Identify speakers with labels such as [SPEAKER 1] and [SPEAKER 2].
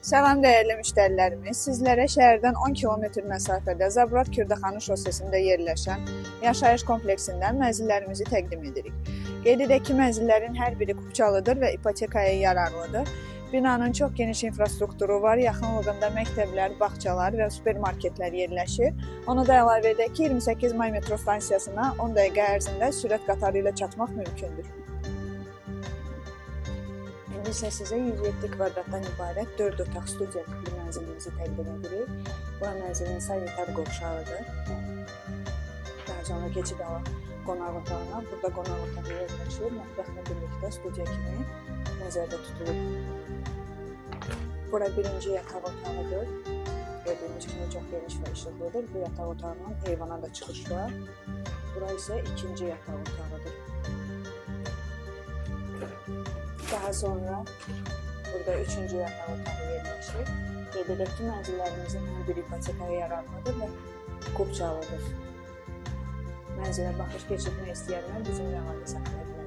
[SPEAKER 1] Salam dəyərli müştərilərimiz, sizlərə şəhərdən 10 km məsafədə Zabrat Kürdəxanı şossesində yerləşən yaşayış kompleksindən mənzillərimizi təqdim edirik. Qeyd edək ki, mənzillərin hər biri kupçalıdır və ipotekaya yararlıdır. Binanın çox geniş infrastrukturu var, yaxınlığında məktəblər, bağçalar və supermarketlər yerləşir. Onu da əlavə edək ki, 28 may metro stansiyasına 10 dəqiqə ərzində sürət qatarı ilə çatmaq mümkündür. İndi isə sizə 107 kvadratdan ibarət 4 otaq studiya tipli mənzilimizi təqdim edirik. Bu mənzilin sanitar qovşağıdır. Daha sonra keçid alaq qonaq otağına. Burada qonaq otağı yerləşir. Mətbəxlə birlikdə studiya kimi nəzərdə tutulur. Bura birinci yataq otağıdır. Gördüyünüz kimi çox geniş və işıqlıdır. Bu yataq otağının eyvana da çıxış var. Bura isə ikinci yataq otağıdır. Daha sonra burada üçüncü yataq otağı yerləşir. Qeyd edək ki, mənzillərimizin hər biri ipotekaya yararlıdır və kupçalıdır. Mənzilə baxış keçirmək istəyənlər bizimlə əlaqə saxlaya bilər.